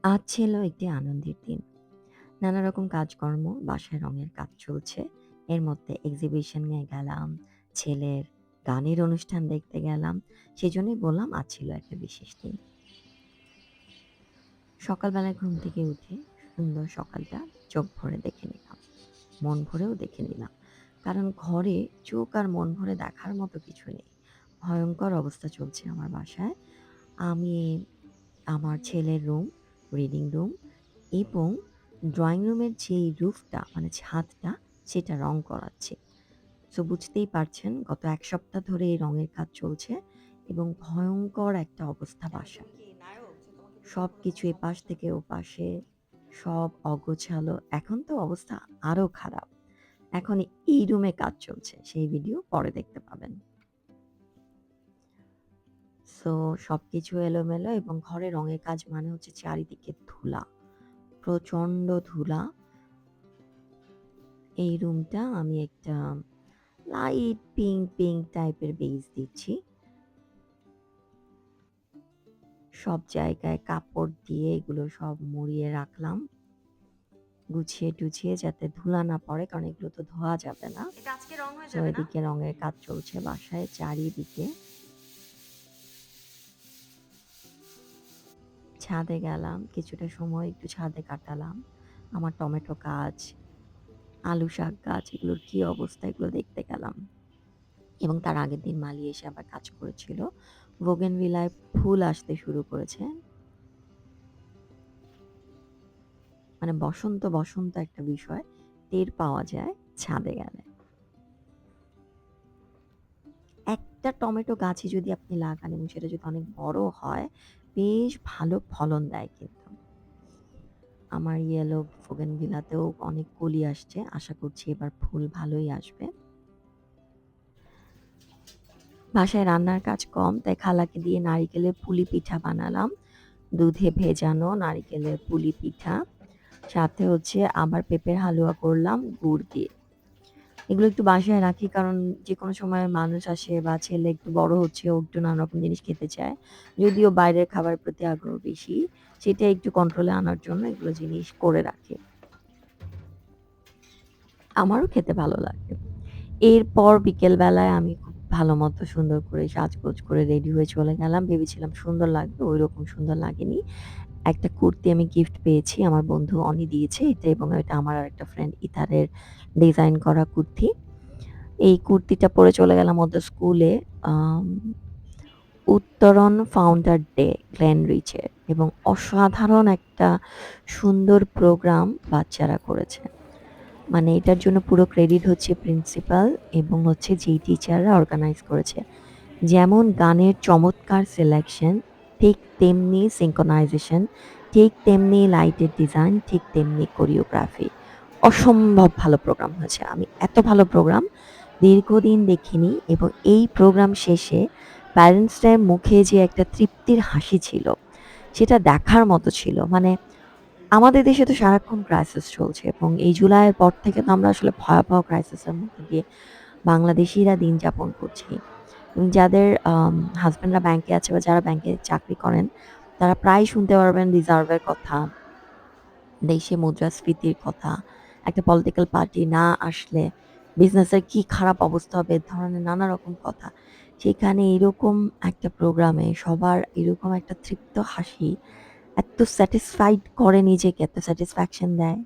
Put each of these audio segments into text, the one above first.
আজ ছিল একটি আনন্দের দিন। নানা রকম কাজকর্ম, বাসায় রঙের কাজ চলছে। এর মধ্যে এক্সিবিশনে গেলাম, ছেলের গানের অনুষ্ঠান দেখতে গেলাম। সেজন্যই বললাম আজ ছিল একটা বিশেষ দিন। সকালবেলায় ঘুম থেকে উঠে সুন্দর সকালটা চোখ ভরে দেখে নিলাম। মন ভরেও দেখে নিলাম। কারণ ঘরে চোখ আর মন ভরে দেখার মতো কিছু নেই। ভয়ংকর অবস্থা চলছে আমার বাসায়। আমি আমার ছেলের রুম, রিডিং রুম এবং ড্রয়িং রুমের যেই রুফটা মানে ছাদটা সেটা রং করাচ্ছি। সো বুঝতেই পারছেন গত ১ সপ্তাহ ধরে এই রঙের কাজ চলছে এবং ভয়ংকর একটা অবস্থা বাসার। সবকিছু এপাশ থেকে ওপাশে, সব অগোছালো। এখন তো অবস্থা আরো খারাপ। এখন এই রুমে কাজ চলছে। সেই ভিডিও পরে দেখতে পাবেন। সো সবকিছু এলোমেলো এবং ঘরে রঙের কাজ মানে হচ্ছে চারিদিকে ধুলা। প্রচণ্ড ধুলা। এই রুমটা আমি একটা লাইট পিঙ্ক টাইপের বেজ দিচ্ছি। সব জায়গায় কাপড় দিয়ে এগুলো সব মুড়িয়ে রাখলাম। গুছিয়ে-টুছিয়ে যাতে ধুলা না পড়ে, কারণ এগুলো তো ধোয়া যাবে না। এটা আজকে রং হয়ে সো যাবে না? এদিকে রঙের কাজ চলছে বাসায় চারিদিকে। ছাদে গেলাম, কিছুটা সময় একটু ছাদে কাটালাম। আমার টমেটো গাছ, আলু শাক গাছ এগুলোর কি অবস্থা এগুলো দেখতে গেলাম। এবং তার আগের দিন মালি এসে আবার কাজ করেছিল। বোগেনভিলায় ফুল আসতে শুরু করেছে। মানে বসন্ত একটা বিষয় টের পাওয়া যায় ছাদে গেলে। একটা টমেটো গাছই যদি আপনি লাগান এবং সেটা যদি অনেক বড় হয়, বেশ ভালো ফলন দেয় কিন্তু। আমার ইয়েলো বোগেনভিলাতেও অনেক কলি আসছে। আশা করছি এবার ফুল ভালোই আসবে। বাসায় রান্নার কাজ কম, তাই খালাকে দিয়ে নারিকেলের পুলি পিঠা বানালাম। দুধে ভেজানো নারিকেলের পুলি পিঠা। সাথে হচ্ছে আবার পেঁপের হালুয়া করলাম গুড় দিয়ে। এগুলো একটু বাসায় রাখি, কারণ যেকোনো সময় মানুষ আসে বা ছেলে একটু বড় হচ্ছে, ও একটু নানা রকম জিনিস খেতে চায়। যদিও বাইরের খাবারের প্রতি আগ্রহ বেশি, সেটা একটু কন্ট্রোলে আনার জন্য এগুলো জিনিস করে রাখি। আমারও খেতে ভালো লাগে। এরপর বিকেল বেলায় আমি খুব ভালো মতো সুন্দর করে সাজগোজ করে রেডি হয়ে চলে গেলাম। ভেবেছিলাম সুন্দর লাগবে, ঐরকম সুন্দর লাগেনি। একটা কুর্তি আমি গিফট পেয়েছি। আমার বন্ধু অনি দিয়েছে এটা, এবং এটা আমার আরেকটা ফ্রেন্ড ইথারের ডিজাইন করা কুর্তি। এই কুর্তিটা পরে চলে গেলাম ওদের স্কুলে। আম উত্তরণ ফাউন্ডার ডে গ্লেনরিচের, এবং অসাধারণ একটা সুন্দর প্রোগ্রাম বাচ্চারা করেছে। মানে এটার জন্য পুরো ক্রেডিট হচ্ছে প্রিন্সিপাল এবং হচ্ছে যেই টিচাররা অর্গানাইজ করেছে। যেমন গানের চমৎকার সিলেকশন, ঠিক তেমনি সিঙ্ক্রোনাইজেশন, ঠিক তেমনি লাইটের ডিজাইন, ঠিক তেমনি কোরিওগ্রাফি। অসম্ভব ভালো প্রোগ্রাম হয়েছে। আমি এত ভালো প্রোগ্রাম দীর্ঘদিন দেখিনি, এবং এই প্রোগ্রাম শেষে প্যারেন্টসদের মুখে যে একটা তৃপ্তির হাসি ছিল, সেটা দেখার মতো ছিল। মানে আমাদের দেশে তো সারাক্ষণ ক্রাইসিস চলছে, এবং এই জুলাইয়ের পর থেকে তো আমরা আসলে ভয়াবহ ক্রাইসিসের মধ্যে দিয়ে বাংলাদেশিরা দিন যাপন করছি। এবং যাদের হাসব্যান্ডরা ব্যাংকে আছে বা যারা ব্যাংকে চাকরি করেন, তারা প্রায় শুনতে পারবেন রিজার্ভের কথা, দেশে মুদ্রাস্ফীতির কথা, একটা পলিটিক্যাল পার্টি না আসলে বিজনেসের কি খারাপ অবস্থা হবে, এ ধরনের নানা রকম কথা। সেখানে এরকম একটা প্রোগ্রামে সবার এরকম একটা তৃপ্ত হাসি এত স্যাটিসফাইড করে নিজেকে, এত স্যাটিসফ্যাকশন দেয়।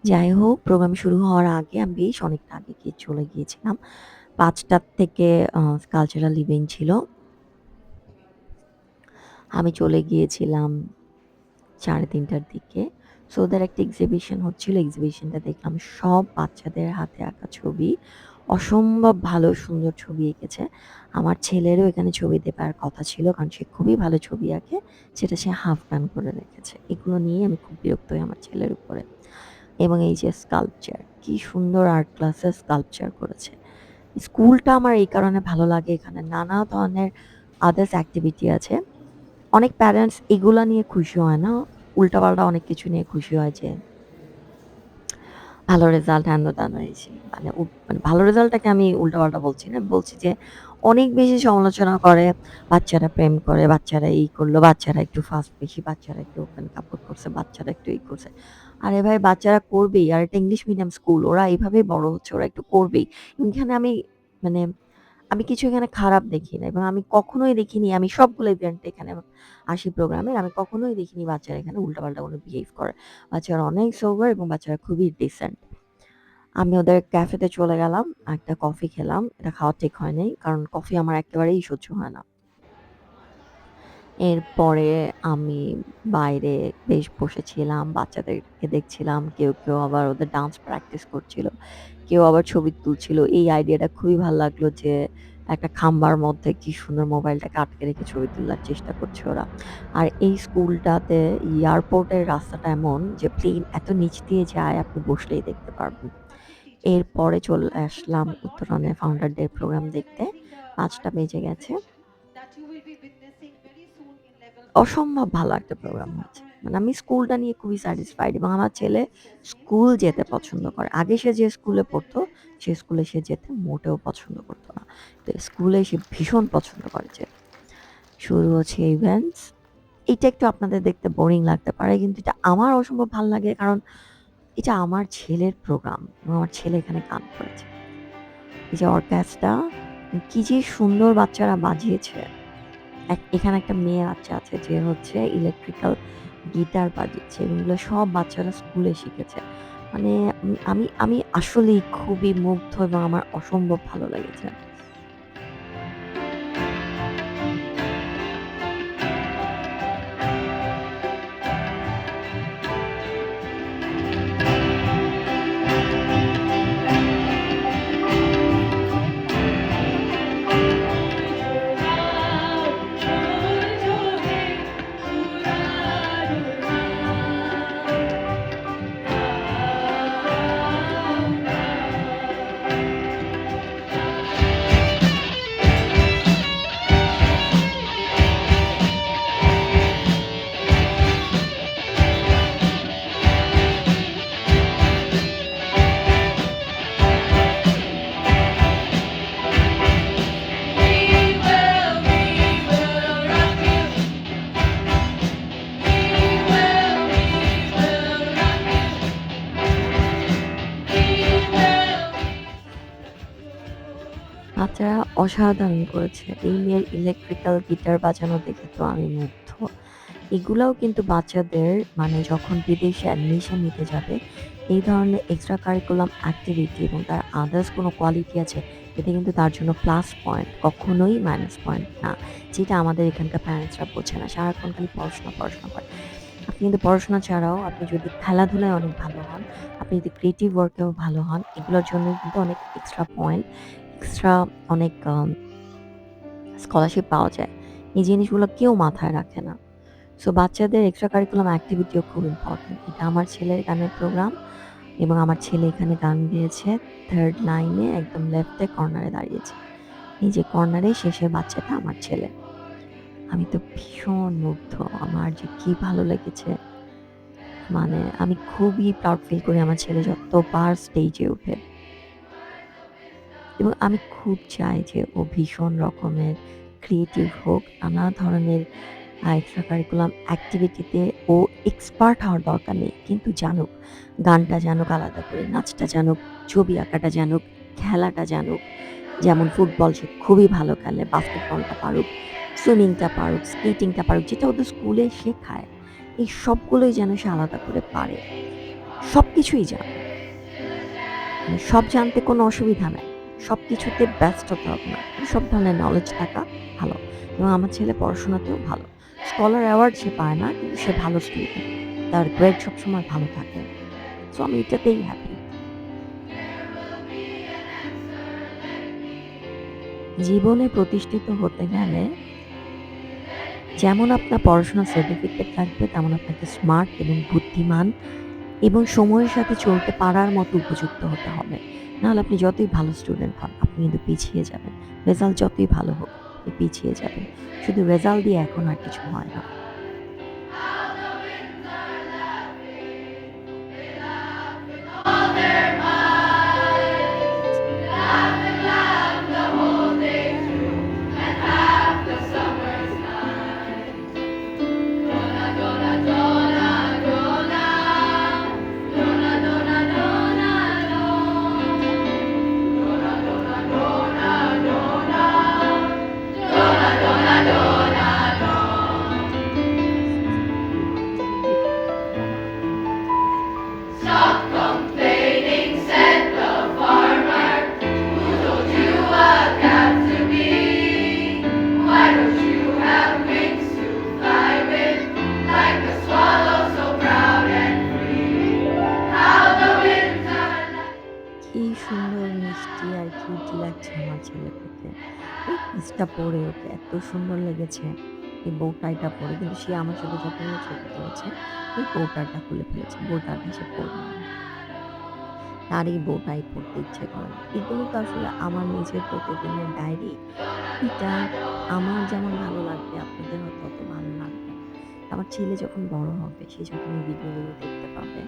যাই হোক, প্রোগ্রাম শুরু হওয়ার আগে আমি বেশ অনেকটা আগে গিয়ে চলে গিয়েছিলাম। ৫টার থেকে কালচারাল ইভেন্ট ছিল। আমি চলে গিয়েছিলাম ৩:৩০টার দিকে। সো ওদের একটা এক্সিবিশন হচ্ছিল। এক্সিবিশনটা দেখলাম সব বাচ্চাদের হাতে আঁকা ছবি। অসম্ভব ভালো সুন্দর ছবি এঁকেছে। আমার ছেলেরও এখানে ছবি দেবার কথা ছিল, কারণ সে খুবই ভালো ছবি আঁকে। সেটা সে হাফ ডান করে রেখেছে। এগুলো নিয়ে আমি খুব বিরক্ত হই আমার ছেলের উপরে। এবং এই যে স্কাল্পচার, কি সুন্দর আর্ট ক্লাসে স্কাল্পচার করেছে। স্কুলটা আমার এই কারণে ভালো লাগে, এখানে নানা ধরনের আদার্স অ্যাক্টিভিটি আছে। অনেক প্যারেন্টস এগুলা নিয়ে খুশি হয় না। উল্টাপাল্টা অনেক কিছু নিয়ে খুশি হয় যে ভালো রেজাল্ট হেন-তেন হয়েছে। মানে ভালো রেজাল্টটাকে আমি উল্টাপাল্টা বলছি না। বলছি যে অনেক বেশি সমালোচনা করে। বাচ্চারা প্রেম করে, বাচ্চারা এই করলো, বাচ্চারা একটু ফাস্ট বেশি, বাচ্চারা একটু ওপেন কাপড় পরছে, বাচ্চারা একটু এই করছে। আরে ভাই বাচ্চারা করবেই। আর এটা ইংলিশ মিডিয়াম স্কুল। ওরা এভাবেই বড় হচ্ছে, ওরা একটু করবেই। এখানে আমি মানে আমি কিছু এখানে খারাপ দেখি না এবং আমি কখনোই দেখিনি আমি সবগুলো ইভেন্টে এখানে আসি প্রোগ্রামের। আমি কখনোই দেখিনি বাচ্চারা এখানে উল্টাপাল্টা কোনো বিহেভ করে। বাচ্চারা অনেক সোবার এবং বাচ্চারা খুবই ডিসেন্ট। আমি ওদের ক্যাফেতে চলে গেলাম। একটা কফি খেলাম। এটা খাওয়া ঠিক হয় নাই। কারণ কফি আমার একেবারেই সহ্য হয় না। এরপরে আমি বাইরে বেশ বসেছিলাম। বাচ্চাদেরকে দেখছিলাম। কেউ আবার ওদের ডান্স প্র্যাকটিস করছিল। কেউ আবার ছবি তুলছিল। এই আইডিয়াটা খুবই ভাল লাগলো যে একটা খাম্বার মধ্যে কি সুন্দর মোবাইলটাকে আটকে রেখে ছবি তোলার চেষ্টা করছে ওরা। আর এই স্কুলটাতে এয়ারপোর্টের রাস্তাটা এমন যে প্লেন এত নিচ দিয়ে যায় আপনি বসলেই দেখতে পারবেন। এরপরে চলে আসলাম উত্তরণে ফাউন্ডার ডে প্রোগ্রাম দেখতে। ৫টা বেজে গেছে। অসম্ভব ভালো একটা প্রোগ্রাম হয়েছে। মানে আমি স্কুলটা নিয়ে খুবই স্যাটিসফাইড এবং আমার ছেলে স্কুল যেতে পছন্দ করে। আগে সে যে স্কুলে পড়তো, সে স্কুলে সে যেতে মোটেও পছন্দ করত না। তো স্কুলে সে ভীষণ পছন্দ করে যেতে। শুরু হচ্ছে ইভেন্টস। এটা একটু আপনাদের দেখতে বোরিং লাগতে পারে কিন্তু এটা আমার অসম্ভব ভাল লাগে কারণ এটা আমার ছেলের প্রোগ্রাম এবং আমার ছেলে এখানে গান করেছে। এই যে অর্কেস্ট্রা কি যে সুন্দর বাচ্চারা বাজিয়েছে। এখানে একটা মেয়ে বাচ্চা আছে যে হচ্ছে ইলেকট্রিক্যাল গিটার বাজিয়েছে। এগুলো সব বাচ্চারা স্কুলে শিখেছে। মানে আমি আমি আসলেই খুবই মুগ্ধ এবং আমার অসম্ভব ভালো লেগেছে। বাচ্চারা অসাধারণ করেছে। এই মেয়ের ইলেকট্রিক্যাল গিটার বাজানো দেখে তো আমি মুগ্ধ। এগুলাও কিন্তু বাচ্চাদের মানে যখন বিদেশে অ্যাডমিশন নিতে যাবে, এই ধরনের এক্সট্রা কারিকুলাম অ্যাক্টিভিটি এবং তার আদার্স কোনো কোয়ালিটি আছে, এটা কিন্তু তার জন্য প্লাস পয়েন্ট, কখনোই মাইনাস পয়েন্ট না। যেটা আমাদের এখানকার প্যারেন্টসরা বোঝে না। সারাক্ষণ খালি পড়াশোনা, পড়াশোনা করে। আপনি কিন্তু পড়াশোনা ছাড়াও আপনি যদি খেলাধুলায় অনেক ভালো হন, আপনি যদি ক্রিয়েটিভ ওয়ার্কেও ভালো হন, এগুলোর জন্য কিন্তু অনেক এক্সট্রা পয়েন্ট, এক্সট্রা অনেক স্কলারশিপ পাওয়া যায়। এই জিনিসগুলো কেউ মাথায় রাখে না। সো বাচ্চাদের এক্সট্রা কারিকুলাম অ্যাক্টিভিটিও খুব ইম্পর্টেন্ট। এটা আমার ছেলের গানের প্রোগ্রাম এবং আমার ছেলে এখানে গান গেয়েছে 3rd লাইনে একদম লেফটে কর্নারে দাঁড়িয়েছে। এই যে কর্নারে শেষের বাচ্চাটা আমার ছেলে। আমি তো ভীষণ মুগ্ধ। আমার যে কি ভালো লেগেছে। মানে আমি খুবই প্রাউড ফিল করি আমার ছেলে যতবার স্টেজে ওঠে। এবং আমি খুব চাই যে ও ভীষণ রকমের ক্রিয়েটিভ হোক, নানা ধরনের এক্সট্রা কারিকুলাম অ্যাক্টিভিটিতে ও এক্সপার্ট হওয়ার দরকার নেই। কিন্তু জানুক, গানটা জানুক আলাদা করে, নাচটা জানুক, ছবি আঁকাটা জানুক, খেলাটা জানুক। যেমন ফুটবল সে খুবই ভালো খেলে, বাস্কেটবলটা পারুক, সুইমিংটা পারুক, স্কেটিংটা পারুক, যেটা ওদের স্কুলে শেখায়। এই সবগুলোই যেন সে আলাদা করে পারে। সবকিছুই জানুক। মানে সব জানতে কোনো অসুবিধা নাই। সবকিছুতে ব্যস্ত হতে হবে না। সব ধরনের নলেজ থাকা ভালো। এবং আমার ছেলে পড়াশোনাতেও ভালো। স্কলার অ্যাওয়ার্ড সে পায় না কিন্তু সে ভালো স্টুডেন্ট। তার গ্রেড সবসময় ভালো থাকে। সো আমি এটাতেই হ্যাপি। জীবনে প্রতিষ্ঠিত হতে গেলে যেমন আপনার পড়াশোনার সার্টিফিকেট লাগবে তেমন আপনাকে স্মার্ট এবং বুদ্ধিমান এবং সময়ের সাথে চলতে পারার মতো উপযুক্ত হতে হবে। নাহলে আপনি যতই ভালো স্টুডেন্ট হন, আপনি কিন্তু পিছিয়ে যাবেন। রেজাল্ট যতই ভালো হোক, আপনি পিছিয়ে যাবেন। শুধু রেজাল্ট দিয়ে এখন আর কিছু হয় না। আমার ছেলের থেকে। এই পিসটা পরে ওকে এত সুন্দর লেগেছে। এই bow tie টা পরে কিন্তু সে আমার সাথে যখনই ছবি তুলেছে, এই bow tie টা খুলে ফেলেছে। bow tie টা সে পড়বে না। তার এই bow tie পড়তে ইচ্ছে করে না। এগুলো তো আসলে আমার নিজের প্রতিদিনের ডায়েরি। এটা আমার যেমন ভালো লাগবে আপনাদের হয়তো অত ভালো লাগবে না। আমার ছেলে যখন বড় হবে, সে যখন এই ভিডিওগুলো দেখতে পাবে,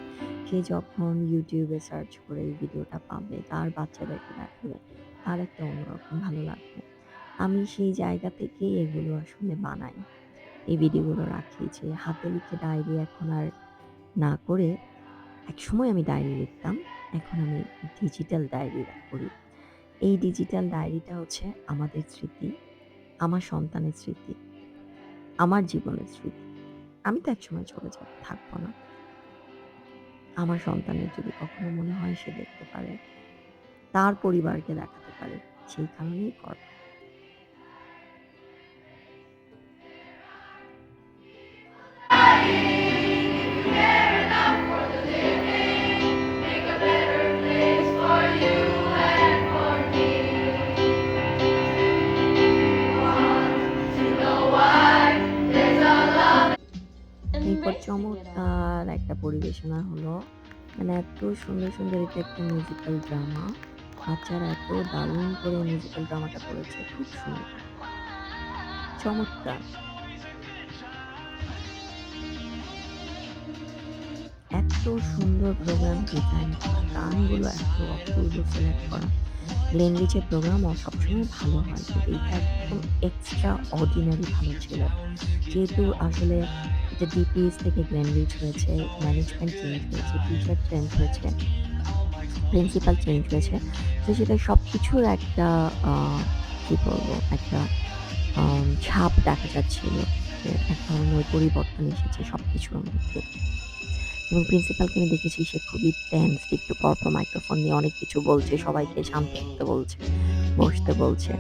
সে যখন YouTube এ সার্চ করে এই ভিডিওটা পাবে, তার বাচ্চাদেরকে দেখাবে, তার একটা অন্যরকম ভালো লাগবে। আমি সেই জায়গা থেকেই এগুলো আসলে বানাই। এই ভিডিওগুলো রাখি যে হাতে লিখে ডায়েরি এখন আর না করে, একসময় আমি ডায়েরি লিখতাম। এখন আমি ডিজিটাল ডায়েরি করি। এই ডিজিটাল ডায়েরিটা হচ্ছে আমাদের স্মৃতি, আমার সন্তানের স্মৃতি, আমার জীবনের স্মৃতি। আমি তো একসময় চলে থাকবো না। আমার সন্তানের যদি কখনো মনে হয় সে দেখতে পারে, তার পরিবারকে দেখাতে পারে, সেই কারণেই করা। এরপর চমৎকার একটা পরিবেশনা হলো। মানে এত সুন্দর, সুন্দর এটা একটা মিউজিক্যাল ড্রামা। বাচ্চারা এত দারুণ করে মিউজিক্যাল ড্রামাটা করেছে। খুব সুন্দর। চমৎকার! এত সুন্দর প্রোগ্রাম ডিজাইন করা, গানগুলো এত অপূর্ব সিলেক্ট করা। গ্লেন রিচের প্রোগ্রামও সবসময় ভালো হয়। কিন্তু এটা একদম এক্সট্রা অর্ডিনারি ভালো ছিল। যেহেতু আসলে এটা ডিপিএস থেকে গ্লেন রিচ হয়েছে, ম্যানেজমেন্ট চেঞ্জ হয়েছে, টিচার চেঞ্জ হয়েছে, প্রিন্সিপাল চেঞ্জ হয়েছে। তো সেটা সবকিছুর একটা আ কি বলবো? একটা ছাপ দেখা যাচ্ছিল যে এক ধরনের পরিবর্তন এসেছে সবকিছুর মধ্যে। এবং প্রিন্সিপালকে আমি দেখেছি সে খুবই টেনসড, একটু পরপর মাইক্রোফোন নিয়ে অনেক কিছু বলছে, সবাইকে শান্ত হতে বলছে, বসতে বলছে।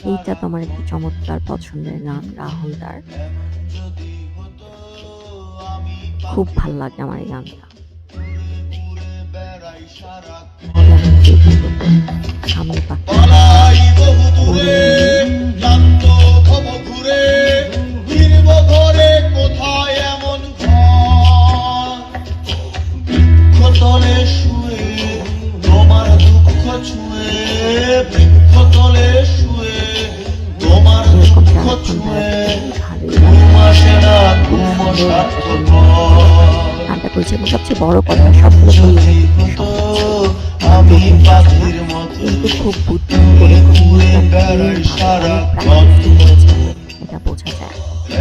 এইটা তো আমার একটা চমৎকার পছন্দের গান রাহুলদার। খুব ভাল লাগে আমার এই গানটা। যেমন যদি হতো আমি পাখি উড়ে তলে শুয়ে তোমার দুঃখ ছুঁয়ে, বৃক্ষতলে শুয়ে তোমার দুঃখ ছুঁয়ে, ঘুমাসেরা ঘুম গানটা করেছে এবং সবচেয়ে বড় কথা সবগুলো আমি পাখির মতো কিন্তু খুব বুদ্ধি করে এটা বোঝা যায়।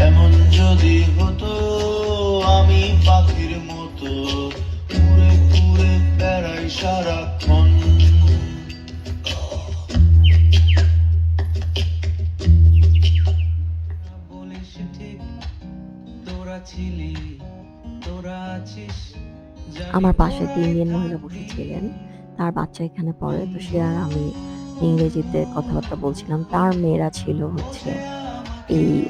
এমন যদি হতো আমি পাখির মতো উড়ে উড়ে বেড়াই সারাক্ষণ। বলিস ঠিক তোরা ছিলি, তোরা আছিস। আমার পাশে একটা ইন্ডিয়ান মহিলা বসেছিলেন, তার বাচ্চা এখানে পড়ে। তো সে আর আমি ইংরেজিতে কথাবার্তা বলছিলাম। তার মেয়েরা ছিল হচ্ছে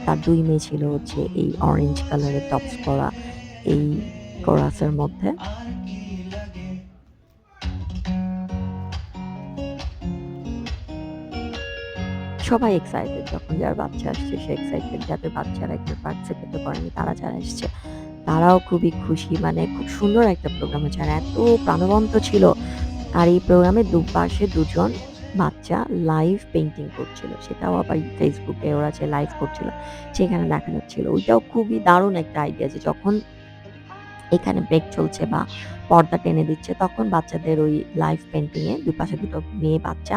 তার ২ মেয়ে ছিল হচ্ছে এই অরেঞ্জ কালারের টপস পরা এই কোরাসের মধ্যে। সবাই এক্সাইটেড, যখন যার বাচ্চা আসছে সে এক্সাইটেড, যাদের বাচ্চারা একটু পার্টিসিপেটও করেনি তারা যারা এসছে তারাও খুবই খুশি। মানে খুব সুন্দর একটা প্রোগ্রাম হচ্ছে আর এত প্রাণবন্ত ছিল। আর এই প্রোগ্রামে দুপাশে ২ জন বাচ্চা লাইভ পেইন্টিং করছিল। সেটাও আবার ফেসবুকে ওরা যে লাইভ করছিল সেখানে দেখা যাচ্ছিল। ওইটাও খুবই দারুণ একটা আইডিয়া যে যখন এখানে ব্রেক চলছে বা পর্দা টেনে দিচ্ছে তখন বাচ্চাদের ওই লাইভ পেইন্টিং এ দুই পাশে দুটো মেয়ে বাচ্চা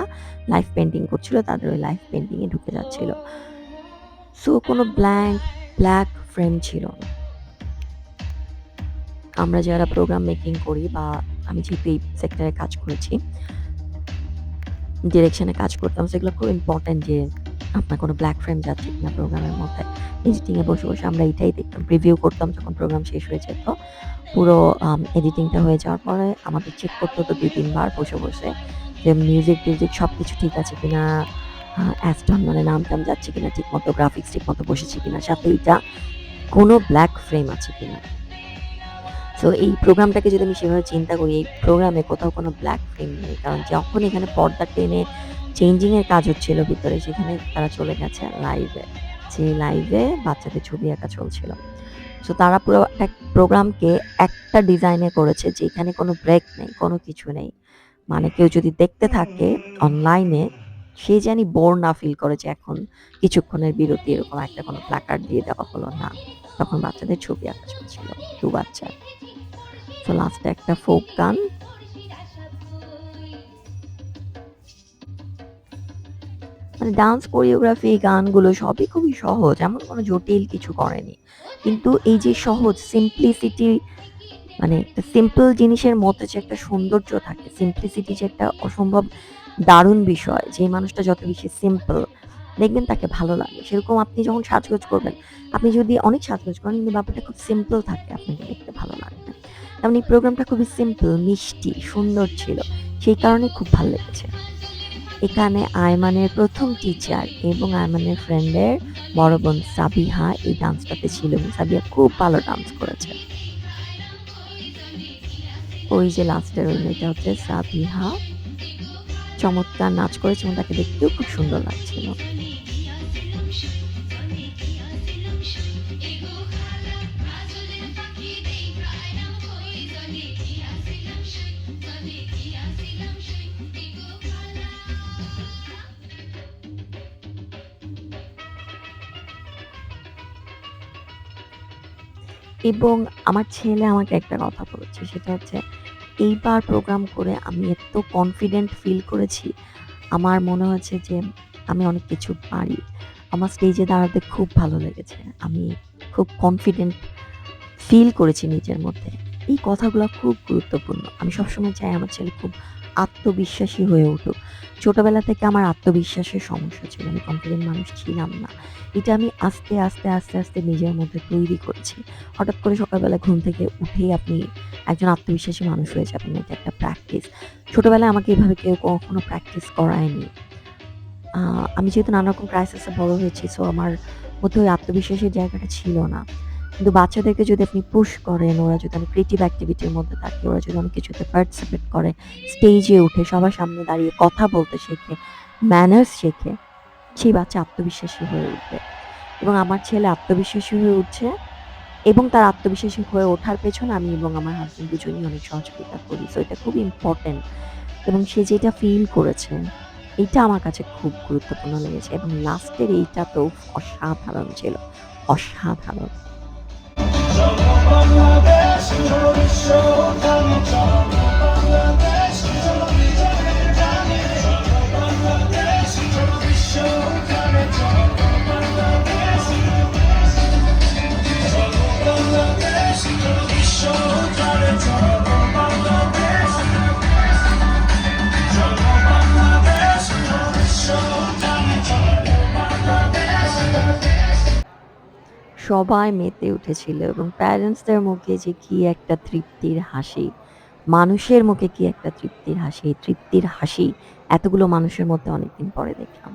লাইভ পেইন্টিং করছিল, তাদের ওই লাইভ পেইন্টিং এ ঢুকে যাচ্ছিল। সো কোনো ব্ল্যাক ফ্রেম ছিল না। আমরা যারা প্রোগ্রাম মেকিং করি বা আমি যেহেতু এই সেক্টরে কাজ করেছি, ডিরেকশনে কাজ করতাম, সেগুলো খুব ইম্পর্টেন্ট যে আপনার কোনো ব্ল্যাক ফ্রেম যাচ্ছে কিনা প্রোগ্রামের মধ্যে। এডিটিং এ বসে, বসে আমরা এটাই দেখতাম। প্রিভিউ করতাম যখন প্রোগ্রাম শেষ হয়ে যেত। পুরো এডিটিংটা হয়ে যাওয়ার পরে আমাদের চেক করতে হতো ২-৩ বার বসে, বসে যে মিউজিক-টিউজিক সবকিছু ঠিক আছে কিনা, অ্যাস্টন মানে নাম-টাম যাচ্ছে কিনা ঠিকমতো, গ্রাফিক্স ঠিকমতো বসেছে কিনা, সাথে এইটা কোনো ব্ল্যাক ফ্রেম আছে কিনা। সো এই প্রোগ্রামটাকে যদি আমি সেভাবে চিন্তা করি, এই প্রোগ্রামে কোথাও কোনো ব্ল্যাক ফ্রেম নেই। কারণ যখন এখানে পর্দা টেনে চেঞ্জিং এর কাজ হচ্ছিল ভিতরে, সেখানে তারা চলে গেছে লাইভে। যে লাইভে বাচ্চাদের ছবি আঁকা চলছিল। সো তারা পুরো একটা প্রোগ্রামকে একটা ডিজাইনে করেছে যেখানে কোনো ব্রেক নেই, কোনো কিছু নেই। মানে কেউ যদি দেখতে থাকে অনলাইনে, সে জানি বোর না ফিল করে যে এখন কিছুক্ষণের বিরতি এরকম একটা কোনো প্ল্যাকার্ড দিয়ে দেওয়া হলো না। তখন বাচ্চাদের ছবি আঁকা চলছিল, 2 বাচ্চার। তো লাস্টে একটা ফোক গান। মানে ডান্স কোরিওগ্রাফি, গানগুলো সবই খুবই সহজ। এমন কোনো জটিল কিছু করেনি। কিন্তু এই যে সহজ সিম্পলিসিটি, মানে একটা সিম্পল জিনিসের মধ্যে যে একটা সৌন্দর্য থাকে, সিম্পলিসিটি যে একটা অসম্ভব দারুণ বিষয়। যে মানুষটা যত বেশি সিম্পল, দেখবেন তাকে ভালো লাগে। সেরকম আপনি যখন সাজগোজ করবেন, আপনি যদি অনেক সাজগোজ করেন কিন্তু ব্যাপারটা খুব সিম্পল থাকে, আপনাকে দেখতে ভালো লাগবে। তেমন এই প্রোগ্রামটা খুবই সিম্পল, মিষ্টি, সুন্দর ছিল। সেই কারণে খুব ভালো লেগেছে। এখানে আয়মানের ১ম টিচার এবং আয়মানের ফ্রেন্ডের বড় বোন সাবিহা এই ডান্সটাতে ছিল এবং সাবিহা খুব ভালো ডান্স করেছে। ওই যে লাস্টের ওই মেয়েটা হচ্ছে সাবিহা, চমৎকার নাচ করেছে এবং তাকে দেখতেও খুব সুন্দর লাগছিল। এবং আমার ছেলে আমাকে একটা কথা বলেছে, সেটা হচ্ছে এইবার প্রোগ্রাম করে আমি এত কনফিডেন্ট ফিল করেছি। আমার মনে হয়েছে যে আমি অনেক কিছু পারি। আমার স্টেজে দাঁড়াতে খুব ভালো লেগেছে। আমি খুব কনফিডেন্ট ফিল করেছি নিজের মধ্যে। এই কথাগুলা খুব গুরুত্বপূর্ণ। আমি সবসময় চাই আমার ছেলে খুব আত্মবিশ্বাসী হয়ে উঠুক। ছোটবেলা থেকে আমার আত্মবিশ্বাসের সমস্যা ছিল। আমি কনফিডেন্ট মানুষ ছিলাম না। এটা আমি আস্তে আস্তে নিজের মধ্যে তৈরি করেছি। হঠাৎ করে সকালবেলা ঘুম থেকে উঠেই আপনি একজন আত্মবিশ্বাসী মানুষ হয়ে যাবেন না। এটা একটা প্র্যাকটিস। ছোটবেলায় আমাকে এভাবে কেউ কখনো প্র্যাকটিস করায়নি। আ আমি যেহেতু নানারকম ক্রাইসিস এ বড় হয়েছি, সো আমার মধ্যে ওই আত্মবিশ্বাসের জায়গাটা ছিল না। কিন্তু বাচ্চাদেরকে যদি আপনি পুশ করেন, ওরা যদি অনেক ক্রিয়েটিভ অ্যাক্টিভিটির মধ্যে থাকে, ওরা যদি অনেক কিছুতে পার্টিসিপেট করে, স্টেজে উঠে সবার সামনে দাঁড়িয়ে কথা বলতে শেখে, ম্যানার্স শেখে, সেই বাচ্চা আত্মবিশ্বাসী হয়ে উঠবে। এবং আমার ছেলে আত্মবিশ্বাসী হয়ে উঠছে এবং তার আত্মবিশ্বাসী হয়ে ওঠার পেছনে আমি এবং আমার হাসব্যান্ড দুজনেই অনেক সহযোগিতা করি। সো এটা খুব ইম্পোর্টেন্ট। এবং সে যেটা ফিল করেছে, এইটা আমার কাছে খুব গুরুত্বপূর্ণ লেগেছে এবং লাস্টের এইটা তো অসাধারণ ছিল। অসাধারণ। সবাই মেতে উঠেছিল এবং প্যারেন্টসদের মুখে যে কি একটা তৃপ্তির হাসি, মানুষের মুখে কি একটা তৃপ্তির হাসি, তৃপ্তির হাসি এতগুলো মানুষের মধ্যে অনেকদিন পরে দেখলাম।